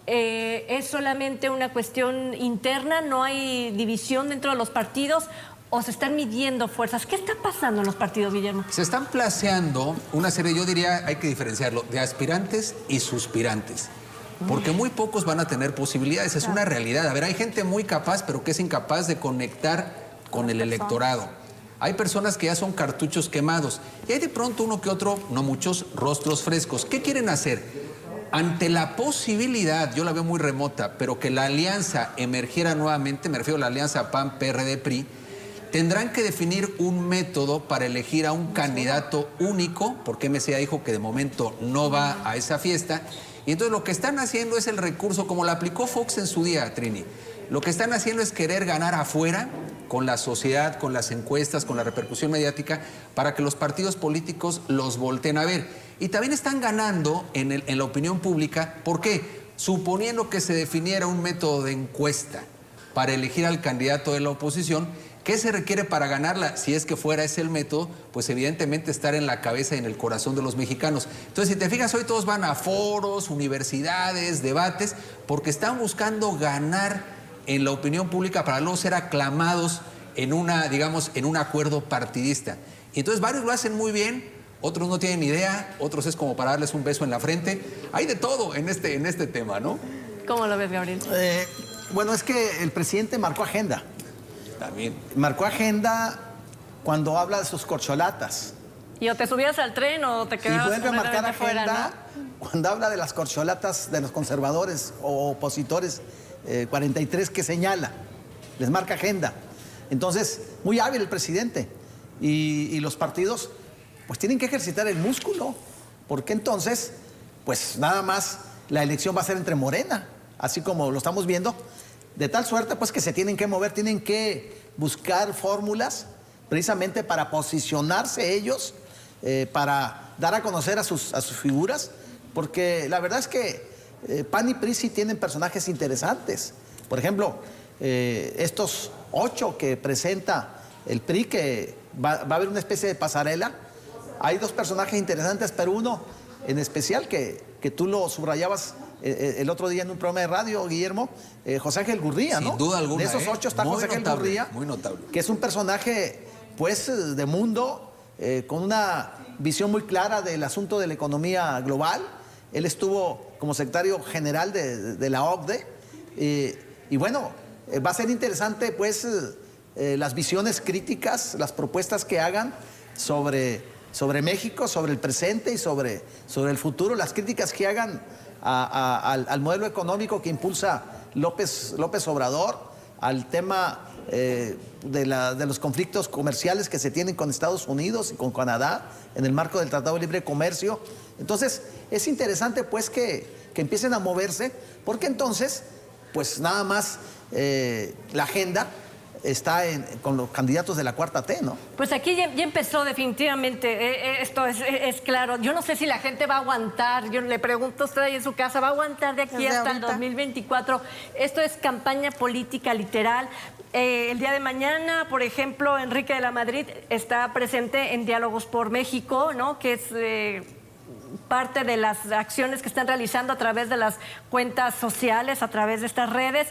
¿Es solamente una cuestión interna? ¿No hay división dentro de los partidos? ¿O se están midiendo fuerzas? ¿Qué está pasando en los partidos, Guillermo? Se están placeando una serie, yo diría, hay que diferenciarlo, de aspirantes y suspirantes. Porque muy pocos van a tener posibilidades, es una realidad. A ver, hay gente muy capaz, pero que es incapaz de conectar con el electorado. Hay personas que ya son cartuchos quemados. Y hay de pronto uno que otro, no muchos, rostros frescos. ¿Qué quieren hacer? Ante la posibilidad, yo la veo muy remota, pero que la alianza emergiera nuevamente, me refiero a la alianza PAN-PRD-PRI, tendrán que definir un método para elegir a un candidato único, porque MCA dijo que de momento no va a esa fiesta. Y entonces lo que están haciendo es el recurso, como lo aplicó Fox en su día, Trini. Lo que están haciendo es querer ganar afuera, con la sociedad, con las encuestas, con la repercusión mediática, para que los partidos políticos los volteen a ver. Y también están ganando en la opinión pública. ¿Por qué? Suponiendo que se definiera un método de encuesta para elegir al candidato de la oposición, ¿qué se requiere para ganarla? Si es que fuera ese el método, pues evidentemente estar en la cabeza y en el corazón de los mexicanos. Entonces, si te fijas, hoy todos van a foros, universidades, debates, porque están buscando ganar en la opinión pública para luego ser aclamados en digamos, en un acuerdo partidista. Y entonces varios lo hacen muy bien, otros no tienen idea, otros es como para darles un beso en la frente. Hay de todo en este tema, ¿no? ¿Cómo lo ves, Gabriel? Bueno, es que el presidente marcó agenda. También. Marcó agenda cuando habla de sus corcholatas. ¿Y o te subías al tren o te quedabas Y vuelve a marcar agenda fuera, ¿no? cuando habla de las corcholatas de los conservadores o opositores 43 que señala. Les marca agenda. Entonces, muy hábil el presidente. Y los partidos, pues tienen que ejercitar el músculo. Porque entonces, pues nada más la elección va a ser entre Morena, así como lo estamos viendo. De tal suerte, pues, que se tienen que mover, tienen que buscar fórmulas precisamente para posicionarse ellos, para dar a conocer a sus figuras, porque la verdad es que PAN y PRI sí tienen personajes interesantes. Por ejemplo, estos 8 que presenta el PRI, que va a haber una especie de pasarela. Hay 2 personajes interesantes, pero uno en especial que tú lo subrayabas el otro día en un programa de radio, Guillermo, José Ángel Gurría, ¿no? Sin duda alguna. De esos 8 está José Ángel Gurría, muy notable, que es un personaje, pues, de mundo, con una visión muy clara del asunto de la economía global. Él estuvo como secretario general de la OCDE. Y bueno, va a ser interesante, pues, las visiones críticas, las propuestas que hagan sobre México, sobre el presente y sobre el futuro, las críticas que hagan al modelo económico que impulsa López Obrador, al tema de los conflictos comerciales que se tienen con Estados Unidos y con Canadá en el marco del Tratado de Libre Comercio. Entonces, es interesante, pues, que empiecen a moverse, porque entonces, pues, nada más la agenda está con los candidatos de la cuarta T, ¿no? Pues aquí ya empezó definitivamente, esto es claro. Yo no sé si la gente va a aguantar, yo le pregunto a usted ahí en su casa, ¿va a aguantar de aquí hasta el 2024? Esto es campaña política literal. El día de mañana, por ejemplo, Enrique de la Madrid está presente en Diálogos por México, ¿no? Que es parte de las acciones que están realizando a través de las cuentas sociales, a través de estas redes.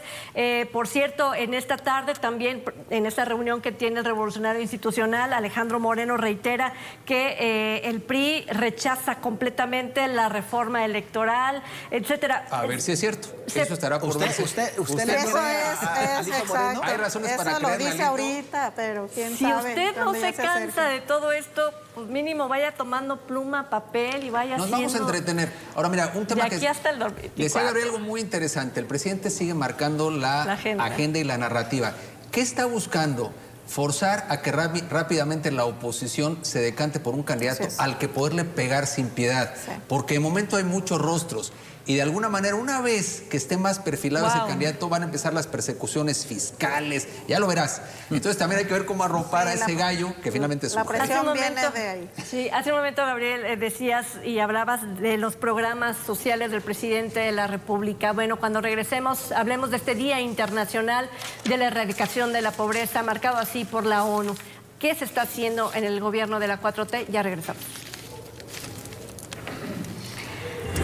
Por cierto, en esta tarde también, en esta reunión que tiene el Revolucionario Institucional, Alejandro Moreno reitera que el PRI rechaza completamente la reforma electoral, etcétera. A ver si es cierto. Eso estará por verse. Usted Eso es exacto. Hay razones para eso lo creerle, dice Alito. ahorita, pero quién Si sabe. usted no cuando ya se cansa acerque. de todo esto, pues mínimo vaya tomando pluma, papel y vaya Nos haciendo... vamos a entretener. Ahora, mira, un tema de aquí hasta el 2024. decía Gabriel algo muy interesante. El presidente sigue marcando la agenda y la narrativa. ¿Qué está buscando? Forzar a que rápidamente la oposición se decante por un candidato al que poderle pegar sin piedad. Sí. Porque de momento hay muchos rostros. Y de alguna manera, una vez que esté más perfilado ese candidato, van a empezar las persecuciones fiscales, ya lo verás. Entonces también hay que ver cómo arropar a ese gallo que finalmente es su La presión viene de ahí. Sí, hace un momento, Gabriel, decías y hablabas de los programas sociales del presidente de la República. Bueno, cuando regresemos, hablemos de este Día Internacional de la Erradicación de la Pobreza, marcado así por la ONU. ¿Qué se está haciendo en el gobierno de la 4T? Ya regresamos.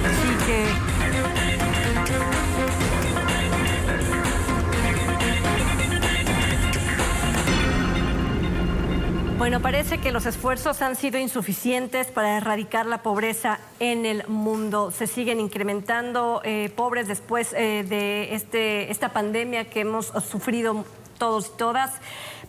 Así que... Bueno, parece que los esfuerzos han sido insuficientes para erradicar la pobreza en el mundo. Se siguen incrementando pobres después de esta pandemia que hemos sufrido todos y todas,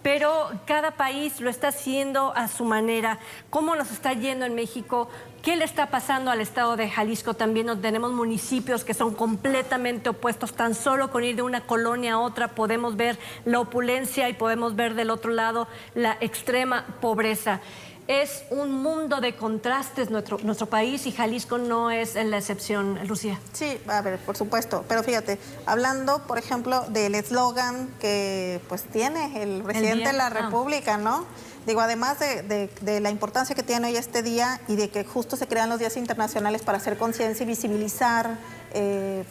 pero cada país lo está haciendo a su manera. ¿Cómo nos está yendo en México? ¿Qué le está pasando al estado de Jalisco? También tenemos municipios que son completamente opuestos. Tan solo con ir de una colonia a otra podemos ver la opulencia y podemos ver del otro lado la extrema pobreza. Es un mundo de contrastes nuestro país y Jalisco no es la excepción, Lucía. Sí, a ver, por supuesto. Pero fíjate, hablando, por ejemplo, del eslogan que pues tiene el presidente de la República, ¿no? Digo, además de la importancia que tiene hoy este día y de que justo se crean los días internacionales para hacer conciencia y visibilizar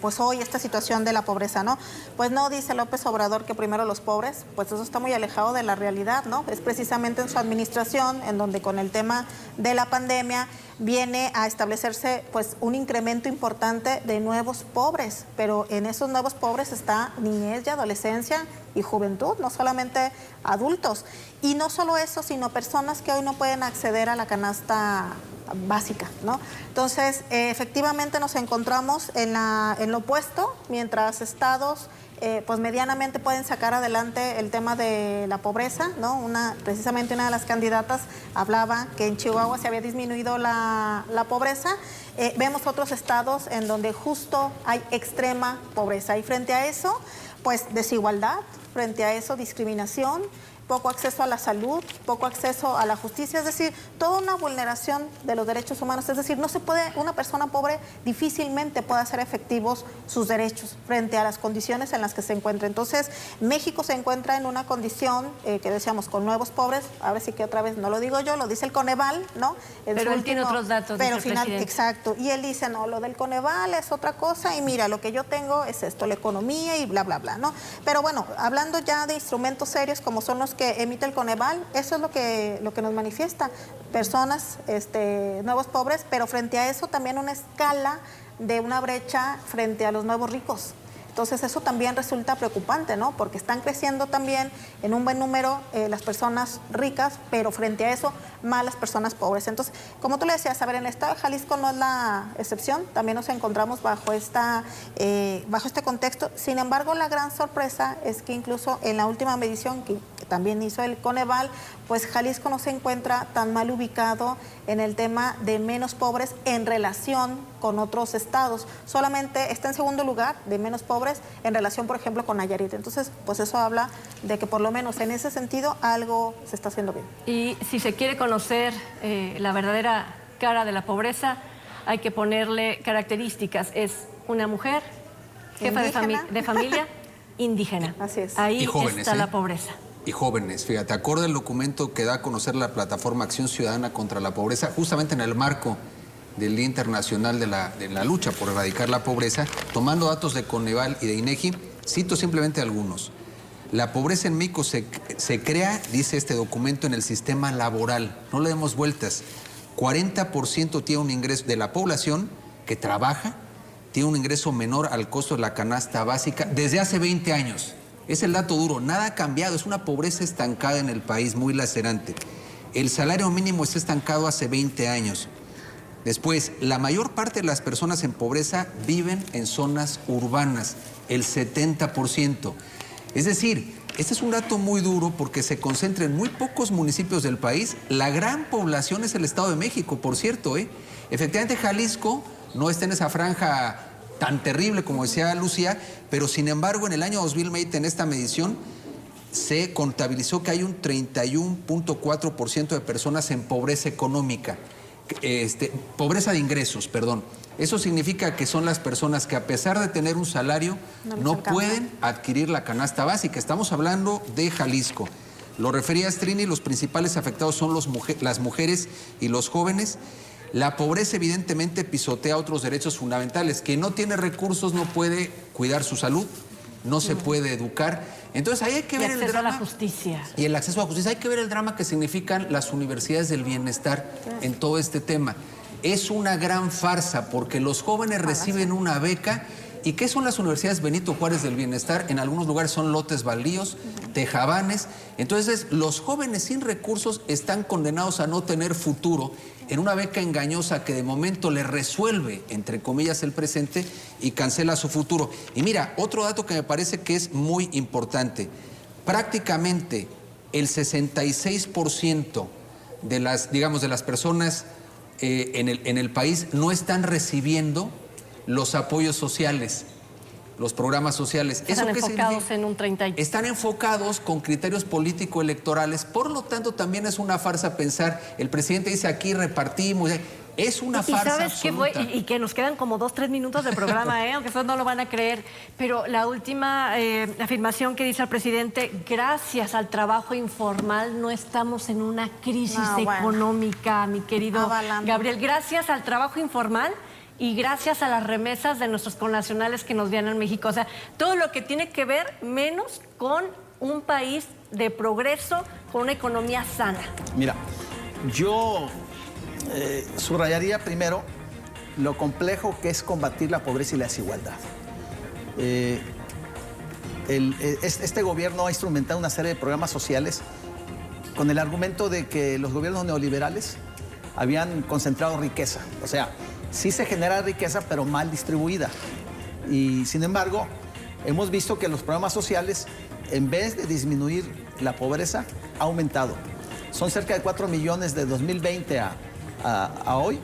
pues hoy esta situación de la pobreza, ¿no? Pues no dice López Obrador que primero los pobres, pues eso está muy alejado de la realidad, ¿no? Es precisamente en su administración en donde con el tema de la pandemia viene a establecerse pues un incremento importante de nuevos pobres, pero en esos nuevos pobres está niñez y adolescencia y juventud, no solamente adultos. Y no solo eso, sino personas que hoy no pueden acceder a la canasta básica, ¿no? Entonces, efectivamente nos encontramos en lo opuesto, mientras estados pues medianamente pueden sacar adelante el tema de la pobreza, ¿no? Precisamente una de las candidatas hablaba que en Chihuahua se había disminuido la pobreza. Vemos otros estados en donde justo hay extrema pobreza y frente a eso, pues desigualdad, frente a eso discriminación, poco acceso a la salud, poco acceso a la justicia, es decir, toda una vulneración de los derechos humanos. Es decir, no se puede, una persona pobre difícilmente puede hacer efectivos sus derechos frente a las condiciones en las que se encuentra. Entonces, México se encuentra en una condición que decíamos con nuevos pobres, ahora sí que otra vez no lo digo yo, lo dice el Coneval, ¿no? Pero él tiene otros datos. Pero exacto, y él dice, no, lo del Coneval es otra cosa y mira, lo que yo tengo es esto, la economía y bla, bla, bla, ¿no? Pero bueno, hablando ya de instrumentos serios como son los que emite el Coneval, eso es lo que nos manifiesta, personas, nuevos pobres, pero frente a eso también una escala de una brecha frente a los nuevos ricos. Entonces eso también resulta preocupante, ¿no? Porque están creciendo también en un buen número las personas ricas, pero frente a eso más las personas pobres. Entonces, como tú le decías, a ver, en el estado de Jalisco no es la excepción, también nos encontramos bajo este contexto. Sin embargo, la gran sorpresa es que incluso en la última medición que también hizo el Coneval, pues Jalisco no se encuentra tan mal ubicado en el tema de menos pobres en relación con otros estados. Solamente está en segundo lugar de menos pobres en relación, por ejemplo, con Nayarit. Entonces, pues eso habla de que por lo menos en ese sentido algo se está haciendo bien. Y si se quiere conocer la verdadera cara de la pobreza, hay que ponerle características. Es una mujer, jefa de familia, indígena. Así es. Ahí y jóvenes, está la pobreza. Y jóvenes, fíjate, acorde al documento que da a conocer la plataforma Acción Ciudadana contra la Pobreza, justamente en el marco del Día Internacional de la lucha por erradicar la pobreza, tomando datos de Coneval y de INEGI, cito simplemente algunos. La pobreza en México se crea, dice este documento, en el sistema laboral. No le demos vueltas. 40% tiene un ingreso de la población que trabaja, tiene un ingreso menor al costo de la canasta básica desde hace 20 años. Es el dato duro, nada ha cambiado, es una pobreza estancada en el país, muy lacerante. El salario mínimo está estancado hace 20 años. Después, la mayor parte de las personas en pobreza viven en zonas urbanas, el 70%. Es decir, este es un dato muy duro porque se concentra en muy pocos municipios del país. La gran población es el Estado de México, por cierto, Efectivamente, Jalisco no está en esa franja tan terrible como decía Lucía, pero sin embargo en el año 2020 en esta medición se contabilizó que hay un 31.4% de personas en pobreza económica. pobreza de ingresos, perdón. Eso significa que son las personas que a pesar de tener un salario no pueden adquirir la canasta básica. Estamos hablando de Jalisco. Lo referías, Trini, los principales afectados son las mujeres y los jóvenes. La pobreza evidentemente pisotea otros derechos fundamentales. Quien no tiene recursos no puede cuidar su salud, no se puede educar. Entonces ahí hay que ver el drama. El acceso a la justicia. Y el acceso a la justicia. Hay que ver el drama que significan las universidades del bienestar en todo este tema. Es una gran farsa porque los jóvenes reciben una beca. ¿Y qué son las universidades Benito Juárez del Bienestar? En algunos lugares son lotes baldíos, tejabanes. Entonces, los jóvenes sin recursos están condenados a no tener futuro en una beca engañosa que de momento le resuelve, entre comillas, el presente y cancela su futuro. Y mira, otro dato que me parece que es muy importante. Prácticamente el 66% de las personas en el país no están recibiendo los apoyos sociales, los programas sociales. Están enfocados en un 30%. Están enfocados con criterios político-electorales, por lo tanto también es una farsa pensar, el presidente dice aquí repartimos, es una farsa ¿sabes absoluta. Y que nos quedan como 2-3 minutos de programa, aunque ustedes no lo van a creer, pero la última afirmación que dice el presidente, gracias al trabajo informal no estamos en una crisis económica, mi querido Gabriel, gracias al trabajo informal y gracias a las remesas de nuestros connacionales que nos vienen en México. O sea, todo lo que tiene que ver menos con un país de progreso, con una economía sana. Mira, yo subrayaría primero lo complejo que es combatir la pobreza y la desigualdad. Este gobierno ha instrumentado una serie de programas sociales con el argumento de que los gobiernos neoliberales habían concentrado riqueza. O sea, sí se genera riqueza, pero mal distribuida. Y sin embargo, hemos visto que los programas sociales, en vez de disminuir la pobreza, ha aumentado. Son cerca de 4 millones de 2020 a hoy.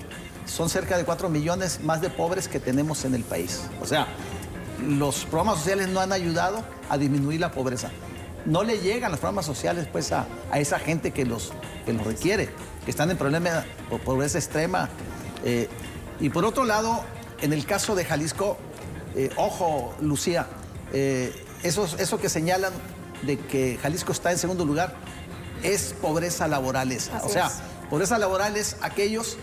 Son cerca de 4 millones más de pobres que tenemos en el país. O sea, los programas sociales no han ayudado a disminuir la pobreza. No le llegan los programas sociales pues, a esa gente que los requiere, que están en problemas por pobreza extrema. Y por otro lado, en el caso de Jalisco, ojo, Lucía, eso que señalan de que Jalisco está en segundo lugar es pobreza laboral esa. O sea, pobreza laboral es aquellos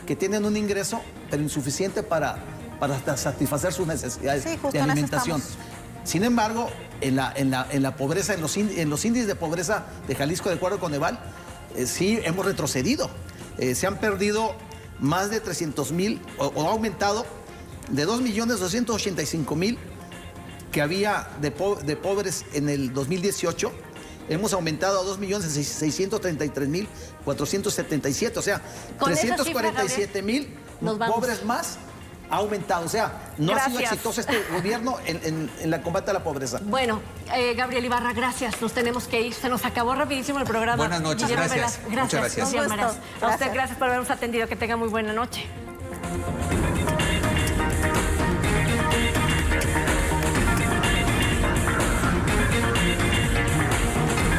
que tienen un ingreso, pero insuficiente para satisfacer sus necesidades de alimentación. Sin embargo, en la pobreza, en los índices de pobreza de Jalisco, de acuerdo con Eval, sí hemos retrocedido. Se han perdido más de 300,000, o ha aumentado de 2,285,000 que había de pobres en el 2018. Hemos aumentado a 2,633,477, o sea, 347,000 pobres más ha aumentado. O sea, no ha sido exitoso este gobierno en el combate a la pobreza. Bueno, Gabriel Ibarra, gracias. Nos tenemos que ir. Se nos acabó rapidísimo el programa. Buenas noches, gracias. Muchas gracias. Un gusto. A usted, gracias por habernos atendido. Que tenga muy buena noche.